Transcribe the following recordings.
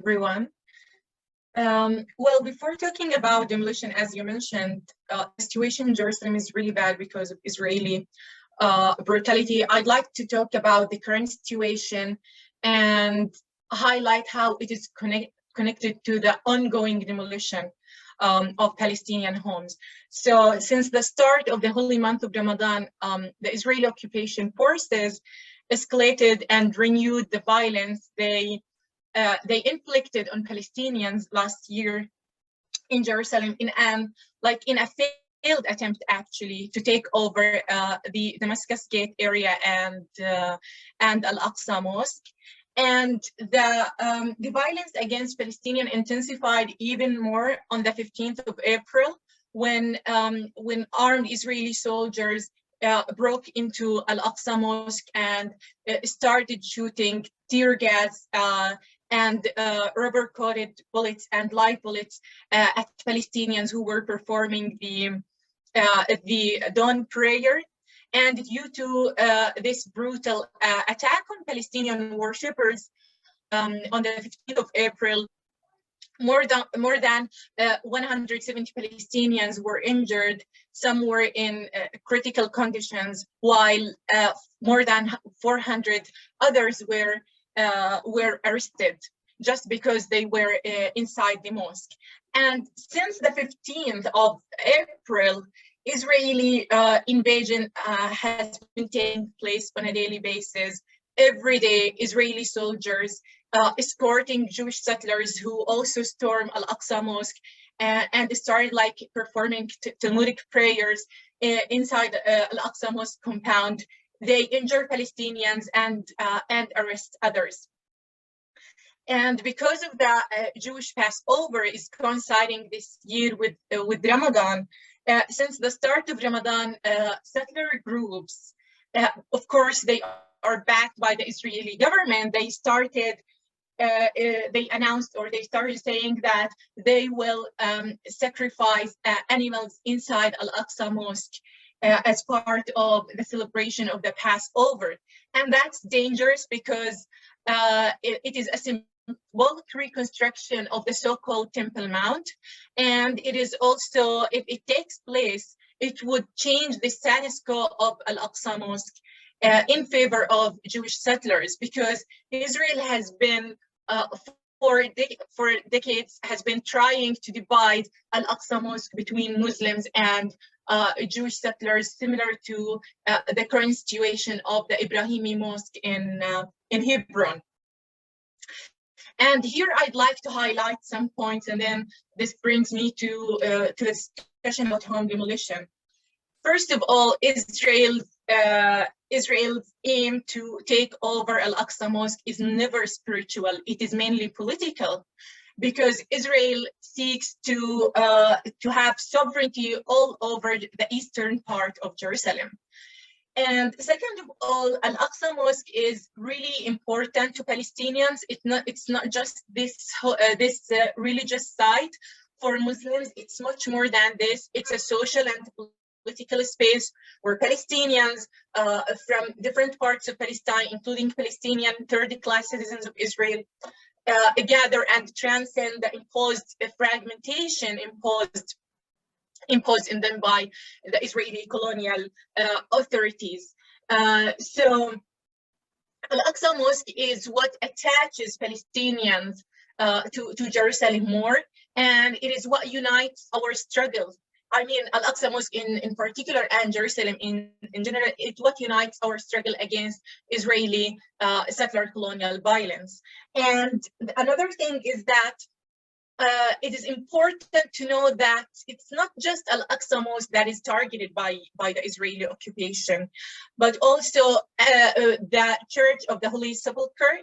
everyone. Well, before talking about demolition, as you mentioned, the situation in Jerusalem is really bad because of Israeli brutality. I'd like to talk about the current situation and highlight how it is connected to the ongoing demolition of Palestinian homes. So since the start of the holy month of Ramadan, the Israeli occupation forces escalated and renewed the violence they inflicted on Palestinians last year in Jerusalem in a failed attempt actually to take over the Damascus Gate area and AlAqsa Mosque. And the violence against Palestinians intensified even more on the 15th of April when armed Israeli soldiers broke into AlAqsa Mosque and started shooting tear gas and rubber-coated bullets and live bullets at Palestinians who were performing the dawn prayer. And due to this brutal attack on Palestinian worshippers on the 15th of April, more than 170 Palestinians were injured. Some were in critical conditions, while more than 400 others were arrested just because they were inside the mosque. And since the 15th of April, Israeli invasion has been taking place on a daily basis. Every day, Israeli soldiers escorting Jewish settlers who also storm AlAqsa Mosque and started performing Talmudic prayers inside AlAqsa Mosque compound. They injure Palestinians and arrest others. And because of the Jewish Passover is coinciding this year with Ramadan, since the start of Ramadan, settler groups, of course, they are backed by the Israeli government. They announced or they started saying that they will sacrifice animals inside AlAqsa Mosque as part of the celebration of the Passover. And that's dangerous because it is a symbolic reconstruction of the so-called Temple Mount. And it is also, if it takes place, it would change the status quo of AlAqsa Mosque in favor of Jewish settlers, because Israel has been for decades has been trying to divide AlAqsa Mosque between Muslims and Jewish settlers, similar to the current situation of the Ibrahimi Mosque in Hebron. And here I'd like to highlight some points, and then this brings me to the discussion about home demolition. First of all, Israel's aim to take over AlAqsa Mosque is never spiritual. It is mainly political, because Israel seeks to have sovereignty all over the eastern part of Jerusalem. And second of all, AlAqsa Mosque is really important to Palestinians. It's not just this religious site for Muslims. It's much more than this. It's a social and political space where Palestinians from different parts of Palestine, including Palestinian third-class citizens of Israel, gather and transcend the imposed fragmentation imposed in them by the Israeli colonial authorities. So AlAqsa Mosque is what attaches Palestinians to Jerusalem more, and it is what unites our struggles. I mean, AlAqsa Mosque in particular, and Jerusalem in general, it's what unites our struggle against Israeli settler colonial violence. And another thing is that it is important to know that it's not just AlAqsa Mosque that is targeted by the Israeli occupation, but also the Church of the Holy Sepulchre,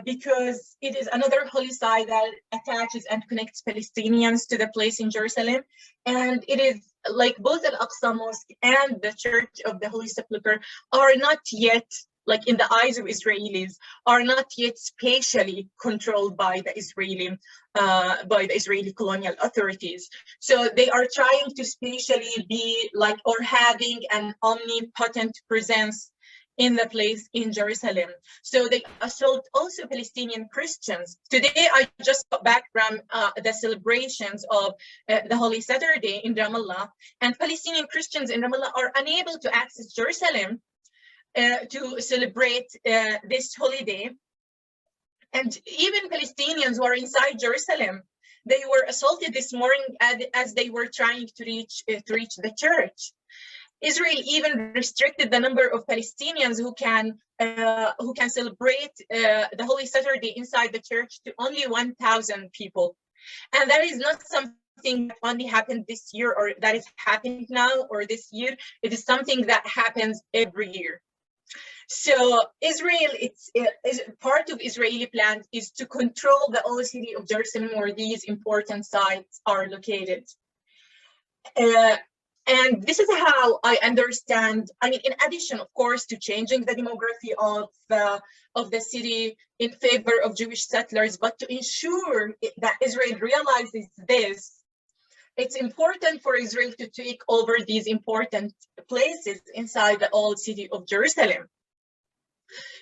because it is another holy site that attaches and connects Palestinians to the place in Jerusalem. And it is like both AlAqsa Mosque and the Church of the Holy Sepulchre are not yet, like in the eyes of Israelis, are not yet spatially controlled by the Israeli colonial authorities. So they are trying to spatially be like, or having an omnipotent presence in the place in Jerusalem. So they assault also Palestinian Christians. Today, I just got back from the celebrations of the Holy Saturday in Ramallah, and Palestinian Christians in Ramallah are unable to access Jerusalem to celebrate this holiday. And even Palestinians who are inside Jerusalem, they were assaulted this morning as they were trying to reach the church. Israel even restricted the number of Palestinians who can celebrate the Holy Saturday inside the church to only 1,000 people, and that is not something that only happened this year or that is happening now or this year. It is something that happens every year. So Israel, it's part of Israeli plans is to control the old city of Jerusalem where these important sites are located. And this is how I understand, I mean, in addition, of course, to changing the demography of the city in favor of Jewish settlers, but to ensure that Israel realizes this, it's important for Israel to take over these important places inside the old city of Jerusalem.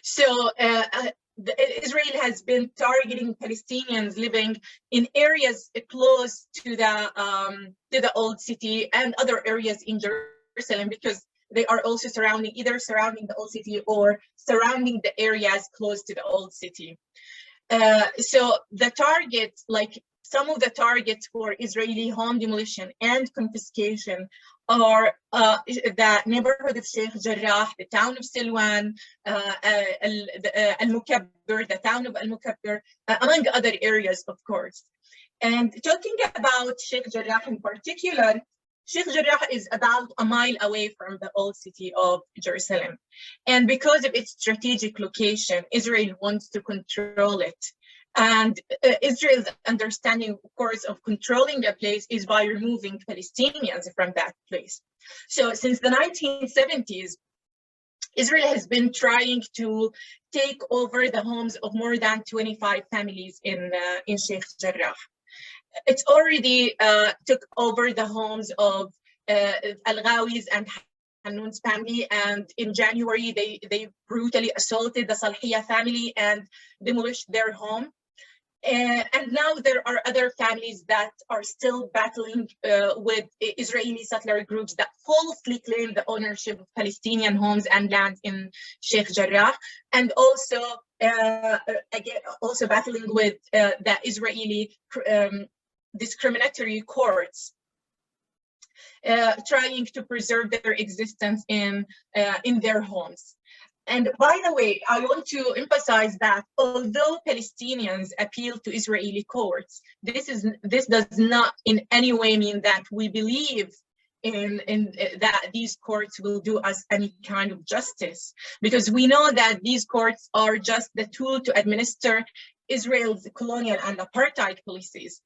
So Israel has been targeting Palestinians living in areas close to the old city and other areas in Jerusalem, because they are also either surrounding the old city or surrounding the areas close to the old city. So the targets, like some of the targets for Israeli home demolition and confiscation are the neighborhood of Sheikh Jarrah, the town of Silwan, Al-Mukabbir, the town of Al-Mukabbir, among other areas, of course. And talking about Sheikh Jarrah in particular, Sheikh Jarrah is about a mile away from the old city of Jerusalem. And because of its strategic location, Israel wants to control it. And Israel's understanding, of course, of controlling a place is by removing Palestinians from that place. So since the 1970s, Israel has been trying to take over the homes of more than 25 families in Sheikh Jarrah. It's already took over the homes of Al-Ghawi's and Hanun's family, and in January they brutally assaulted the Salhiya family and demolished their home. And now there are other families that are still battling with Israeli settler groups that falsely claim the ownership of Palestinian homes and lands in Sheikh Jarrah, and also again also battling with the Israeli discriminatory courts, trying to preserve their existence in their homes. And by the way, I want to emphasize that although Palestinians appeal to Israeli courts, this does not in any way mean that we believe in that these courts will do us any kind of justice, because we know that these courts are just the tool to administer Israel's colonial and apartheid policies.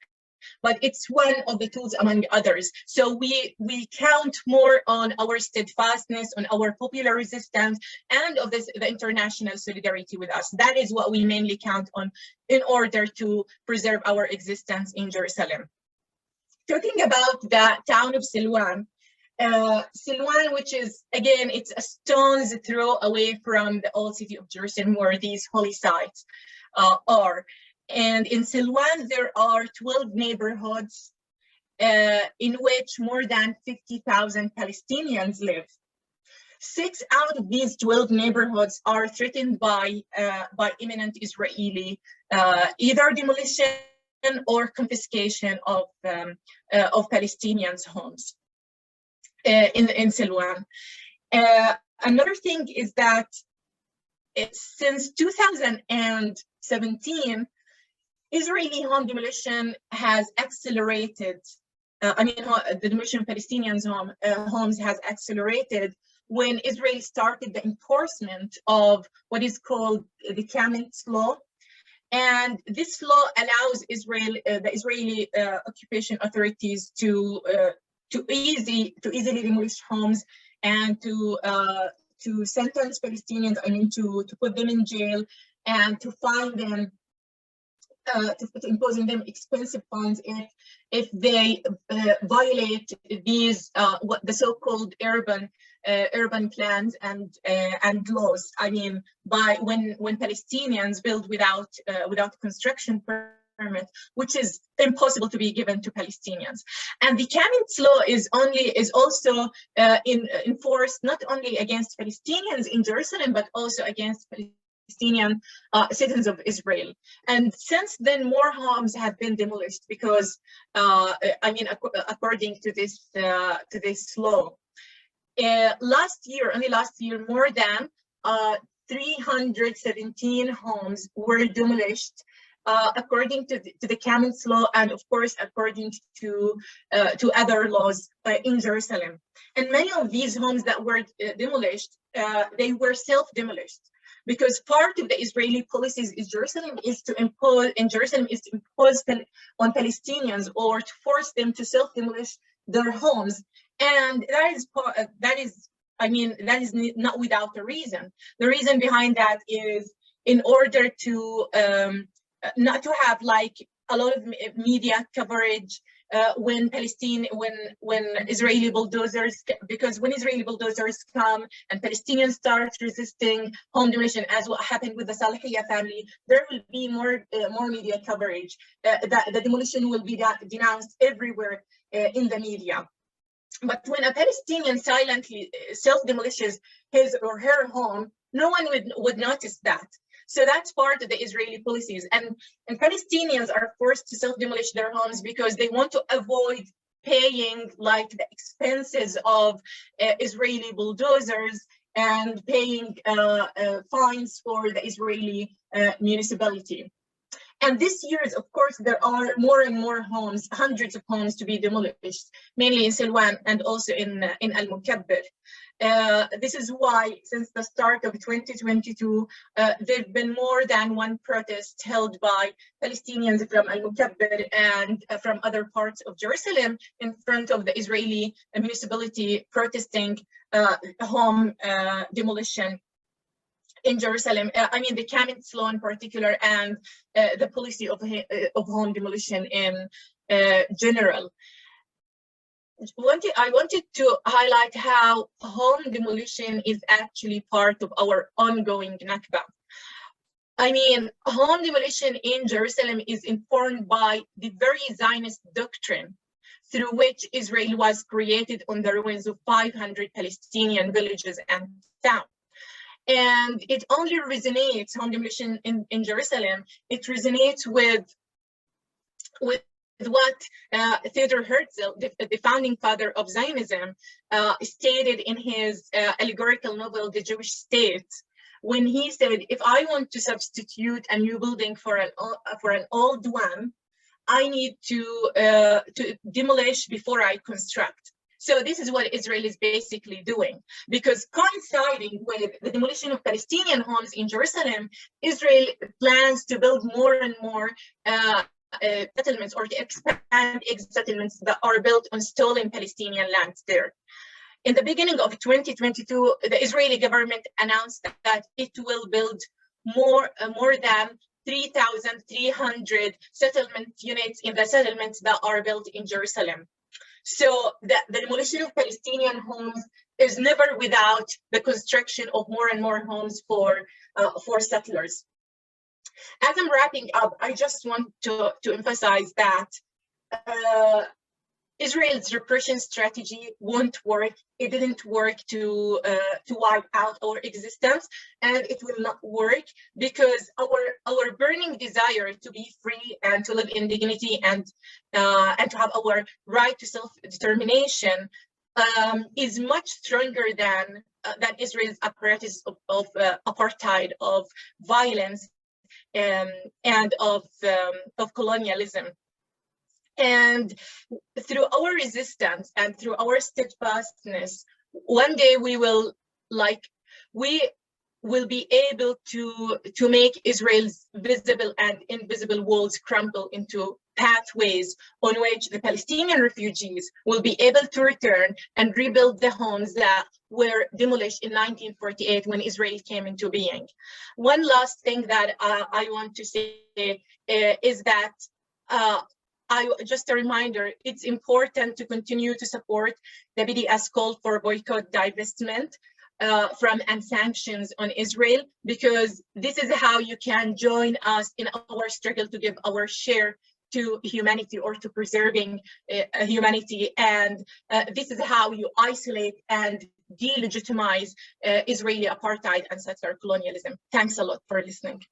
But it's one of the tools among others. So we count more on our steadfastness, on our popular resistance, and of the international solidarity with us. That is what we mainly count on in order to preserve our existence in Jerusalem. Talking about the town of Silwan, Silwan, which is, again, it's a stone's throw away from the old city of Jerusalem where these holy sites are. And in Silwan, there are 12 neighborhoods in which more than 50,000 Palestinians live. 6 out of these 12 neighborhoods are threatened by imminent Israeli either demolition or confiscation of Palestinians' homes in Silwan. Another thing is that since 2017, Israeli home demolition has accelerated. The demolition of Palestinians' homes has accelerated when Israel started the enforcement of what is called the Kamitz law. And this law allows the Israeli occupation authorities to easily demolish homes and to sentence Palestinians, to put them in jail and to fine them, to imposing them expensive fines if they violate these the so-called urban urban plans and laws. I mean, by when Palestinians build without construction permit, which is impossible to be given to Palestinians. And the Kamin's law is also enforced not only against Palestinians in Jerusalem, but also against Palestinian citizens of Israel. And since then, more homes have been demolished because, according to this law. Only last year, more than 317 homes were demolished, according to the Kamin's law, and of course according to other laws in Jerusalem. And many of these homes that were demolished, they were self-demolished, because part of the Israeli policies in Jerusalem is to impose on Palestinians, or to force them to self-demolish their homes. And that is not without a reason. The reason behind that is in order to not to have like a lot of media coverage when Israeli bulldozers, because when Israeli bulldozers come and Palestinians start resisting home demolition, as what happened with the Salahiyah family, there will be more media coverage. The demolition will be denounced everywhere in the media. But when a Palestinian silently self-demolishes his or her home, no one would notice that. So that's part of the Israeli policies. And Palestinians are forced to self-demolish their homes because they want to avoid paying like the expenses of Israeli bulldozers and paying fines for the Israeli municipality. And this year, of course, there are more and more homes, hundreds of homes to be demolished, mainly in Silwan and also in Al-Mukabbir. This is why, since the start of 2022, there have been more than one protest held by Palestinians from Al-Mukabbir and from other parts of Jerusalem in front of the Israeli municipality, protesting home demolition in Jerusalem. The Kamin's law in particular, and the policy of home demolition in general. I wanted to highlight how home demolition is actually part of our ongoing Nakba. Home demolition in Jerusalem is informed by the very Zionist doctrine through which Israel was created on the ruins of 500 Palestinian villages and towns. And it only resonates, home demolition in Jerusalem, it resonates with what Theodor Herzl, the founding father of Zionism, stated in his allegorical novel, The Jewish State, when he said, if I want to substitute a new building for an old one, I need to demolish before I construct. So this is what Israel is basically doing, because coinciding with the demolition of Palestinian homes in Jerusalem, Israel plans to build more and more settlements, or to expand settlements that are built on stolen Palestinian lands there. In the beginning of 2022, the Israeli government announced that it will build more than 3,300 settlement units in the settlements that are built in Jerusalem. So the demolition of Palestinian homes is never without the construction of more and more homes for settlers. As I'm wrapping up, I just want to emphasize that Israel's repression strategy won't work. It didn't work to wipe out our existence, and it will not work because our burning desire to be free and to live in dignity and to have our right to self-determination is much stronger than Israel's apparatus of apartheid, of violence, and of colonialism. And through our resistance and through our steadfastness, one day we will be able to make Israel's visible and invisible walls crumble into pathways on which the Palestinian refugees will be able to return and rebuild the homes that were demolished in 1948 when Israel came into being. One last thing that I want to say is that just a reminder, it's important to continue to support the BDS call for boycott, divestment from and sanctions on Israel, because this is how you can join us in our struggle to give our share to humanity or to preserving humanity. And this is how you isolate and delegitimize Israeli apartheid and settler colonialism. Thanks a lot for listening.